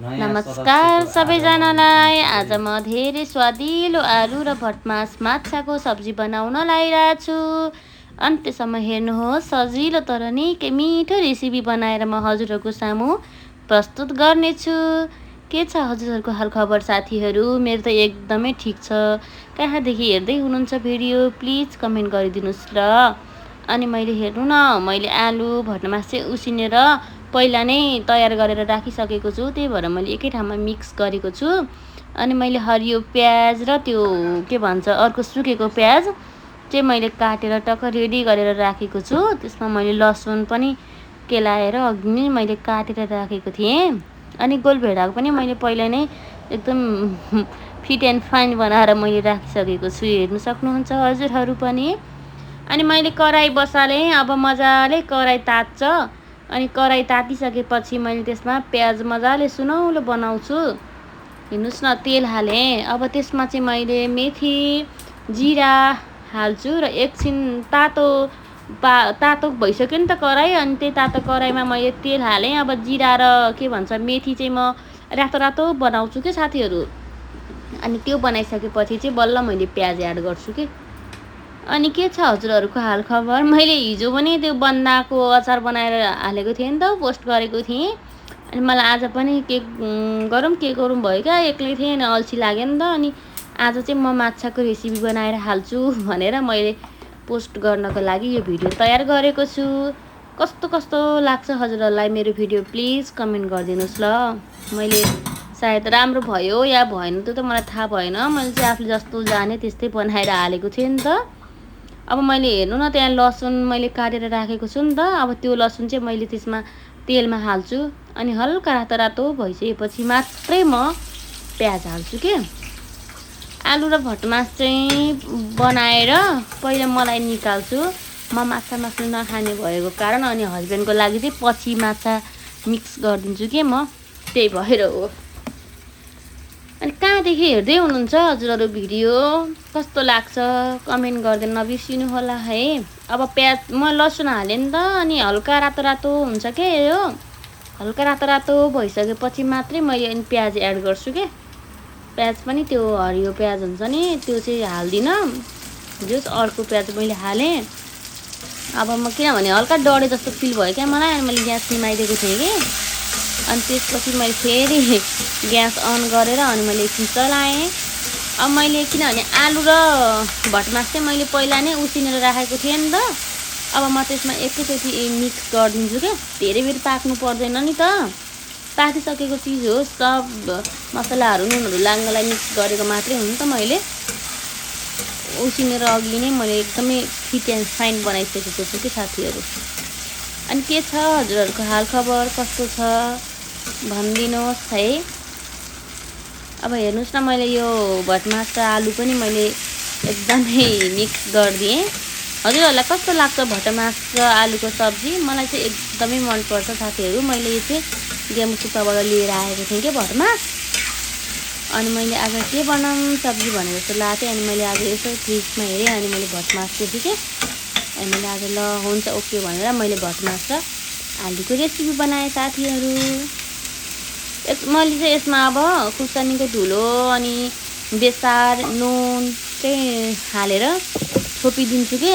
नमस्कार सबैजनालाई। आज म धेरै स्वादिलो आलु र भटमास माछाको सब्जी बनाउन लागिरहेको छु। अन्त्यसम्म हेर्नुहोस्। सजिलो तर निकै मिठो रेसिपी बनाएर म हजुरहरूको सामु प्रस्तुत गर्नेछु। के छ हजुरहरूको हालखबर साथीहरू? मेरो त एकदमै ठिक छ। कहाँदेखि हेर्दै हुनुहुन्छ भिडियो प्लिज कमेन्ट गरिदिनुहोस् ल। अनि मैले हेर्नु न, मैले आलु भटमास चाहिँ उसिनेर पहिला नै तयार गरेर राखिसकेको छु। त्यही भएर मैले एकै ठाउँमा मिक्स गरेको छु। अनि मैले हरियो प्याज र त्यो के भन्छ अर्को सुकेको प्याज चाहिँ मैले काटेर टक्क रेडी गरेर राखेको छु। त्यसमा मैले लसुन पनि केलाएर अघि नै मैले काटेर राखेको थिएँ। अनि गोलभेडाको पनि मैले पहिला नै एकदम फिट एन्ड फाइन बनाएर मैले राखिसकेको छु। हेर्नु सक्नुहुन्छ हजुरहरू पनि। अनि मैले कराई बसालेँ। अब मजाले कराई तात्छ। अनि कराई तातिसकेपछि मैले त्यसमा प्याज मजाले सुनौलो बनाउँछु। हेर्नुहोस् न, तेल हालेँ। अब त्यसमा चाहिँ मैले मेथी जिरा हाल्छु र एकछिन तातो भइसक्यो नि त कराई। अनि त्यही तातो कराईमा मैले तेल हालेँ। अब जिरा र के भन्छ मेथी चाहिँ म रातो रातो बनाउँछु के साथीहरू। अनि त्यो बनाइसकेपछि चाहिँ बल्ल मैले प्याज एड गर्छु कि। अनि के छ हजुरहरूको हालखबर? मैले हिजो पनि त्यो बन्दाको अचार बनाएर हालेको थिएँ नि त, पोस्ट गरेको थिएँ। अनि मलाई आज पनि के गरौँ भयो क्या। एक्लै थिएँ अनि अल्छी लाग्यो नि त। अनि आज चाहिँ म माछाको रेसिपी बनाएर हाल्छु भनेर मैले पोस्ट गर्नको लागि यो भिडियो तयार गरेको छु। कस्तो कस्तो लाग्छ हजुरहरूलाई मेरो भिडियो प्लिज कमेन्ट गरिदिनुहोस् ल। मैले सायद राम्रो भयो या भएन त्यो त मलाई थाहा भएन। मैले चाहिँ आफूले जस्तो जाने त्यस्तै बनाएर हालेको थिएँ नि त। अब मैले हेर्नु न, त्यहाँ लसुन मैले काटेर राखेको छु नि त। अब त्यो लसुन चाहिँ मैले त्यसमा तेलमा हाल्छु। अनि हल्का रातो रातो भइसकेपछि मात्रै म प्याज हाल्छु के। आलु र भटमास चाहिँ बनाएर पहिला मलाई निकाल्छु। म माछा मासु नखाने भएको कारण अनि हस्बेन्डको लागि चाहिँ पछि माछा मिक्स गरिदिन्छु के म। त्यही भएर हो। अनि कहाँदेखि हेर्दै हुनुहुन्छ हजुरहरू भिडियो? कस्तो लाग्छ कमेन्ट गरिदिनु नबिर्सिनु होला है। अब प्याज म लसुन हालेँ नि त। अनि हल्का रातो रातो हुन्छ के यो। हल्का रातो रातो भइसकेपछि मात्रै मैले अनि प्याज एड गर्छु के। प्याज पनि त्यो हरियो प्याज हुन्छ नि त्यो चाहिँ हाल्दिनँ। जस अर्को प्याज मैले हालेँ। अब म किनभने हल्का डढे जस्तो फिल भयो क्या मलाई। अनि मैले ग्यास निमाइदिएको थिएँ कि। अनि त्यसपछि मैले फेरि ग्यास अन गरेर अनि मैले एकछिन चलाएँ। अब मैले किनभने आलु र भटमास चाहिँ मैले पहिला नै उसिनेर राखेको थिएँ नि त। अब म त्यसमा एकैचोटि मिक्स गरिदिन्छु क्या। धेरै बेर पाक्नु पर्दैन नि त। पाकिसकेको चिज हो। सब मसलाहरू नुनहरू लाग्नलाई मिक्स गरेको मात्रै हो नि त। मैले उसिनेर अघि नै मैले एकदमै फिट एन्ड फाइन बनाइसकेको छु कि साथीहरू। अनि के छ हजुरहरूको हालखबर? कस्तो छ भनिदिनुहोस् है। अब हेर्नुहोस् न, मैले यो भटमास र आलु पनि मैले एकदमै मिक्स गरिदिएँ। हजुरहरूलाई कस्तो लाग्छ भटमास र आलुको सब्जी? मलाई चाहिँ एकदमै मनपर्छ साथीहरू। मैले यो चाहिँ गेमुसुक्पाबाट लिएर आएको थिएँ कि भटमास। अनि मैले आज के बनाऊँ सब्जी भनेर जस्तो लाग्थेँ। अनि मैले आज यसो फ्रिजमा हेरेँ। अनि मैले भटमास देखेँ कि। अनि मैले आज ल हुन्छ ओके भनेर मैले भटमास र आलुको रेसिपी बनाएँ साथीहरू। मैले चाहिँ यसमा अब खुर्सानीको धुलो अनि बेसार नुन चाहिँ हालेर छोपिदिन्छु कि।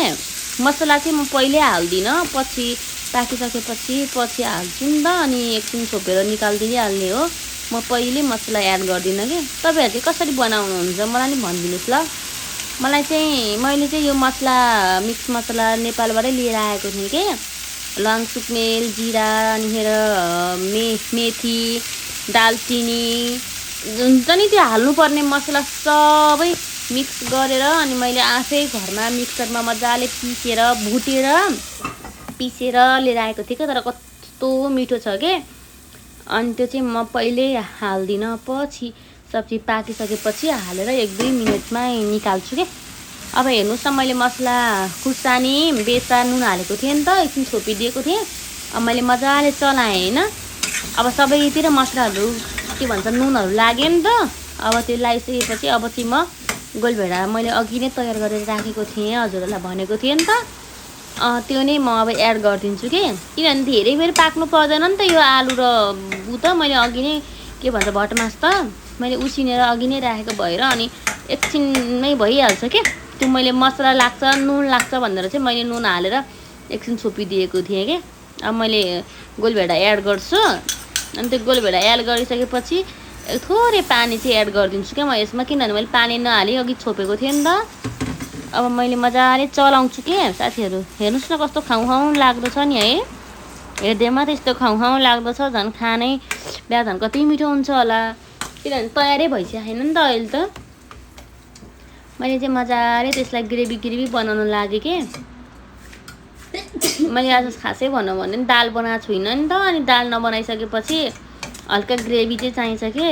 मसला चाहिँ म पहिल्यै हाल्दिनँ, पछि पाकिसकेपछि हाल्छु नि त। अनि एकछिन छोपेर निकालिदिइहाल्ने हो। म पहिल्यै मसला एड गर्दिनँ कि। तपाईँहरू चाहिँ कसरी बनाउनुहुन्छ मलाई नि भनिदिनुहोस् ल। मैले चाहिँ यो मसला मिक्स मसला नेपालबाटै लिएर आएको थिएँ कि। लङ सुक्मेल जिरा अनि मेथी दालचिनी हुन्छ नि त्यो हाल्नुपर्ने मसला सबै मिक्स गरेर अनि मैले आफै घरमा मिक्सरमा मजाले पिसेर लिएर आएको थिएँ क्या। तर कस्तो मिठो छ के। अनि त्यो चाहिँ म पहिल्यै हाल्दिनँ, पछि सब्जी पाकिसकेपछि हालेर 1-2 मिनटमा निकाल्छु के। अब हेर्नुहोस् न, मैले मसला खुर्सानी बेसार नुन हालेको थिएँ नि त। एकछिन छोपिदिएको थिएँ। अब मैले मजाले चलाएँ होइन। अब सबैतिर मसलाहरू के भन्छ नुनहरू लाग्यो नि त। अब त्यो लगाइसकेपछि अब चाहिँ म गोलभेडा मैले अघि नै तयार गरेर राखेको थिएँ, हजुरहरूलाई भनेको थिएँ नि त। त्यो नै म अब एड गरिदिन्छु कि। किनभने धेरै बेर पाक्नु पर्दैन नि त यो आलु र त मैले अघि नै के भन्छ भटमास त मैले उसिनेर अघि नै राखेको भएर अनि एकछिनमै भइहाल्छ के। त्यो मैले मसला लाग्छ नुन लाग्छ भनेर चाहिँ मैले नुन हालेर एकछिन छोपिदिएको थिएँ के। अब मैले गोलभेडा एड गर्छु अनि त्यो गोलभेडा एड गरिसकेपछि थोरै पानी चाहिँ एड गरिदिन्छु क्या म यसमा, किनभने मैले पानी नहाली अघि छोपेको थिएँ नि त। अब मैले मजाले चलाउँछु के साथीहरू। हेर्नुहोस् न कस्तो खाउँ लाग्दो छ नि है, हेर्दैमा त यस्तो खाउँ लाग्दो छ। झन् खानै बिहा झन् कति मिठो हुन्छ होला, किनभने तयारै भइसकेको छैन नि त अहिले त। मैले चाहिँ मजाले त्यसलाई ग्रेभी बनाउन लागेँ के। मैले आज खासै भनौँ भने दाल बनाएको छुइनँ नि त, अनि दाल नबनाइसकेपछि हल्का ग्रेभी चाहिँ चाहिन्छ के।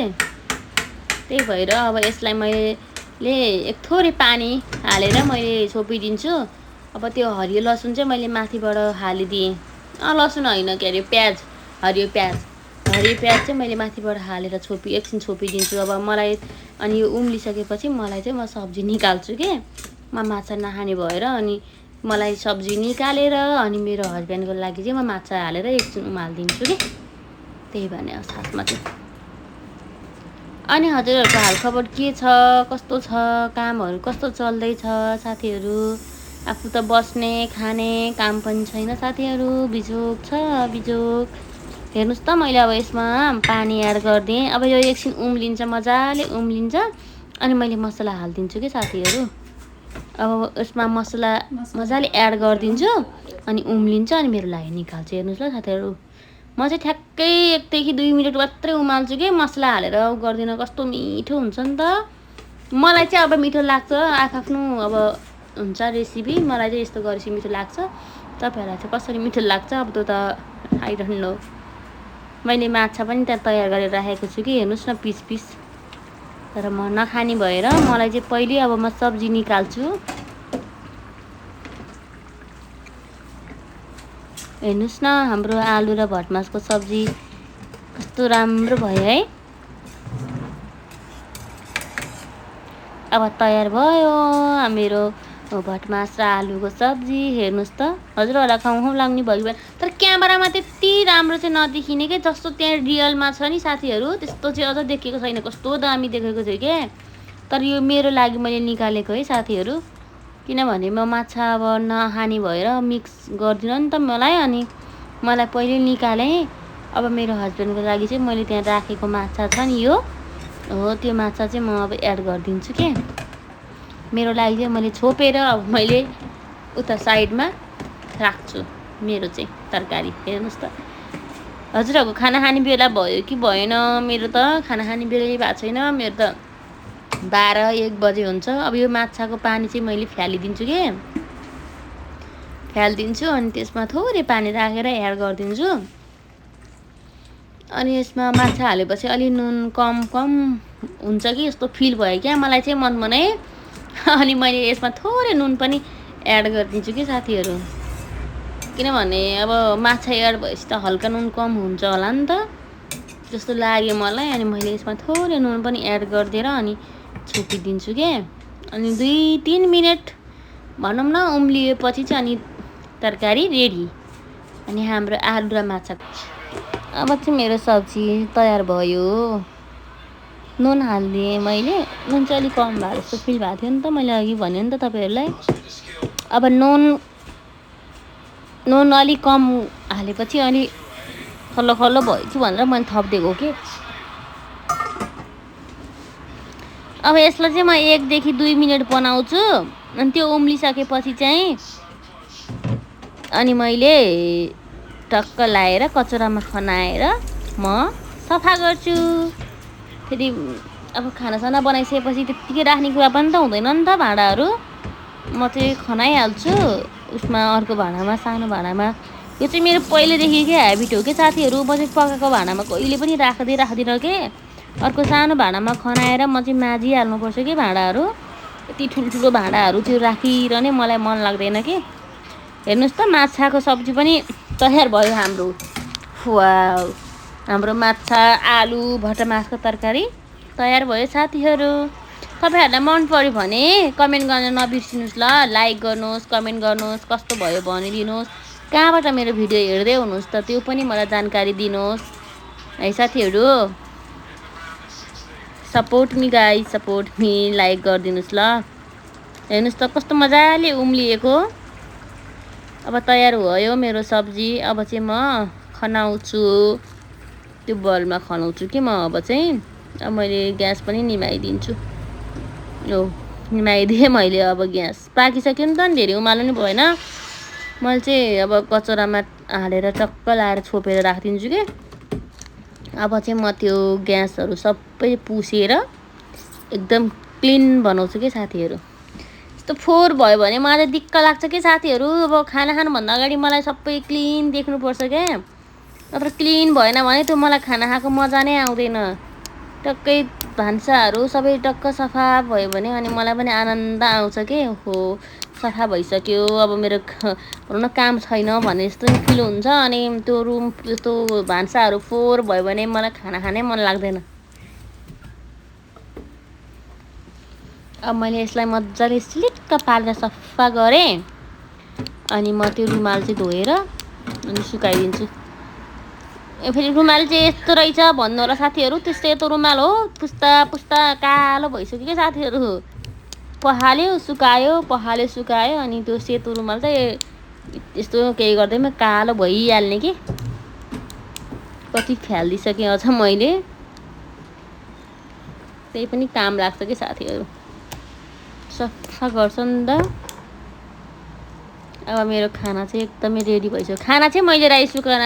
त्यही भएर अब यसलाई मैले एक थोरै पानी हालेर मैले छोपिदिन्छु। अब त्यो हरियो लसुन चाहिँ मैले माथिबाट हालिदिएँ, लसुन होइन के अरे प्याज, हरियो प्याज चाहिँ मैले माथिबाट हालेर एकछिन छोपिदिन्छु। अब मलाई अनि यो उम्लिसकेपछि मलाई चाहिँ म सब्जी निकाल्छु के। म माछा नखाने भएर अनि मलाई सब्जी निकालेर अनि मेरो हस्बेन्डको लागि चाहिँ म माछा हालेर एकछिन उमालिदिन्छु कि। त्यही भने खासमा चाहिँ। अनि हजुरहरूको हालखबर के छ, कस्तो छ, कामहरू कस्तो चल्दैछ साथीहरू। आफू त बस्ने खाने काम पनि छैन साथीहरू, बिजोग छ बिजोग। हेर्नुहोस् त मैले अब यसमा पानी एड गरिदिएँ। अब यो एकछिन उम्लिन्छ, मजाले उम्लिन्छ अनि मैले मसला हालिदिन्छु कि साथीहरू। अब यसमा मसला मजाले एड गरिदिन्छु अनि उम्लिन्छ अनि मेरो लागि निकाल्छु। हेर्नुहोस् ल साथीहरू, म चाहिँ ठ्याक्कै 1 देखि 2 मिनट मात्रै उमाल्छु कि, मसला हालेर गर्दिनँ। कस्तो मिठो हुन्छ नि त। मलाई चाहिँ अब मिठो लाग्छ, आफ्नो अब हुन्छ रेसिपी। मलाई चाहिँ यस्तो गरेपछि मिठो लाग्छ। तपाईँहरूलाई चाहिँ कसरी मिठो लाग्छ अब त्यो त आई डोन्ट नो। मैले माछा पनि त्यहाँ तयार गरेर राखेको छु कि, हेर्नुहोस् न पिस। तर म नखाने भएर मलाई चाहिँ पहिले अब म सब्जी निकाल्छु। हेर्नुहोस् न हाम्रो आलु र भटमासको सब्जी कस्तो राम्रो भयो है। अब तयार भयो मेरो भटमास र आलुको सब्जी। हेर्नुहोस् त हजुरहरूलाई खाउँ लाग्ने भयो तर क्यामेरामा त्यति राम्रो चाहिँ नदेखिने के, जस्तो त्यहाँ रियलमा छ नि साथीहरू त्यस्तो चाहिँ अझ देखेको छैन। कस्तो दामी देखेको थियो के। तर यो मेरो लागि मैले निकालेको है साथीहरू, किनभने म माछा अब नखाने भएर मिक्स गर्दिनँ नि त मलाई। अनि मलाई पहिले निकालेँ। अब मेरो हस्बेन्डको लागि चाहिँ मैले त्यहाँ राखेको माछा छ नि यो हो, त्यो माछा चाहिँ म अब एड गरिदिन्छु के। मेरो लागि चाहिँ मैले छोपेर अब मैले उता साइडमा राख्छु मेरो चाहिँ तरकारी। हेर्नुहोस् त हजुरहरूको खाना खाने बेला भयो कि भएन, मेरो त खाना खाने बेलै भएको छैन। मेरो त 12-1 बजे हुन्छ। अब यो माछाको पानी चाहिँ मैले फ्यालिदिन्छु कि, अनि त्यसमा थोरै पानी राखेर एड गरिदिन्छु। अनि यसमा माछा हालेपछि अलि नुन कम हुन्छ कि जस्तो फिल भयो क्या मलाई चाहिँ मनमा नै। अनि मैले यसमा थोरै नुन पनि एड गरिदिन्छु कि साथीहरू, किनभने अब माछा एड भएपछि त हल्का नुन कम हुन्छ होला नि त जस्तो लाग्यो मलाई। अनि मैले यसमा थोरै नुन पनि एड गरिदिएर अनि छोपिदिन्छु के। अनि 2-3 मिनट भनौँ न उम्लिएपछि चाहिँ अनि तरकारी रेडी। अनि हाम्रो आलु र माछा अब चाहिँ मेरो सब्जी तयार भयो। नुन हालिदिएँ मैले, नुन चाहिँ अलिक कम भएको जस्तो फिल भएको थियो नि त, मैले अघि भने नि त तपाईँहरूलाई। अब नुन अलिक कम हालेपछि अलि खल्लो भयो कि भनेर मैले थपिदिएको कि। अब यसलाई चाहिँ म 1 देखि 2 मिनट बनाउँछु। अनि त्यो उम्लिसकेपछि चाहिँ अनि मैले टक्क लाएर कचौरामा खनाएर म सफा गर्छु। फेरि अब खानासाना बनाइसकेपछि त्यत्तिकै राख्ने कुरा पनि त हुँदैन नि त भाँडाहरू। म चाहिँ खनाइहाल्छु उसमा, अर्को भाँडामा, सानो भाँडामा। यो चाहिँ मेरो पहिलेदेखिकै ह्याबिट हो कि साथीहरू। म चाहिँ पकाएको भाँडामा कहिले पनि राख्दिनँ के। अर्को सानो भाँडामा खनाएर म चाहिँ माझिहाल्नुपर्छ कि भाँडाहरू। यति ठुल्ठुलो भाँडाहरू त्यो राखिरहने मलाई मन लाग्दैन कि। हेर्नुहोस् त माछाको सब्जी पनि तयार भयो हाम्रो। वाउ, हाम्रो माछा आलु भटमासको तरकारी तयार भयो साथीहरू। तपाईँहरूलाई मन पर्यो भने कमेन्ट गर्न नबिर्सिनुहोस् ल। लाइक गर्नुहोस्, कमेन्ट गर्नुहोस्, कस्तो भयो भनिदिनुहोस्। कहाँबाट मेरो भिडियो हेर्दै हुनुहुन्छ त त्यो पनि मलाई जानकारी दिनुहोस् है साथीहरू। Support me guys, support me, like गरिदिनुहोस् ल। हेर्नुहोस् त कस्तो मजाले उम्लिएको। अब तयार भयो मेरो सब्जी। अब चाहिँ म खनाउँछु, त्यो बलमा खनाउँछु कि म अब चाहिँ। अब मैले ग्यास पनि निभाइदिन्छु। यो निभाइदिएँ मैले। अब ग्यास पाकिसक्यो नि त, धेरै उमाल्नु नि भएन। मैले चाहिँ अब कचौरामा हालेर टक्क लाएर छोपेर राखिदिन्छु कि। अब चाहिँ म त्यो ग्यासहरू सबै पुसेर एकदम क्लिन बनाउँछु कि साथीहरू। यस्तो फोहोर भयो भने मलाई चाहिँ दिक्क लाग्छ कि साथीहरू। अब खाना खानुभन्दा अगाडि मलाई सबै क्लिन देख्नुपर्छ क्या। नत्र क्लिन भएन भने त्यो मलाई खाना खाएको मजा नै आउँदैन। टक्कै भान्साहरू सबै टक्क सफा भयो भने अनि मलाई पनि आनन्द आउँछ कि हो सफा भइसक्यो, अब मेरो भनौँ न काम छैन भने जस्तो नि फिल हुन्छ। अनि त्यो रुम त्यो भान्साहरू फोहोर भयो भने मलाई खाना खानै मन लाग्दैन। अब मैले यसलाई मजाले सिलिक्क पारेर सफा गरेँ। अनि म त्यो रुमाल चाहिँ धोएर अनि सुकाइदिन्छु। फेरि रुमाल चाहिँ यस्तो रहेछ भन्नु होला साथीहरू। त्यस्तै त रुमाल हो, पुस्ता पुस्ता कालो भइसक्यो कि साथीहरू। पखाल्यो सुकायो अनि त्यो सेतो रुमाल चाहिँ यस्तो केही गर्दैमा कालो भइहाल्ने कि। कति फ्यालिदिइसकेँ अझ मैले। त्यही पनि काम लाग्छ कि साथीहरू, सफा गर्छ नि त। अब मेरो खाना चाहिँ एकदमै रेडी भइसक्यो। खाना चाहिँ मैले राइस कुकरमा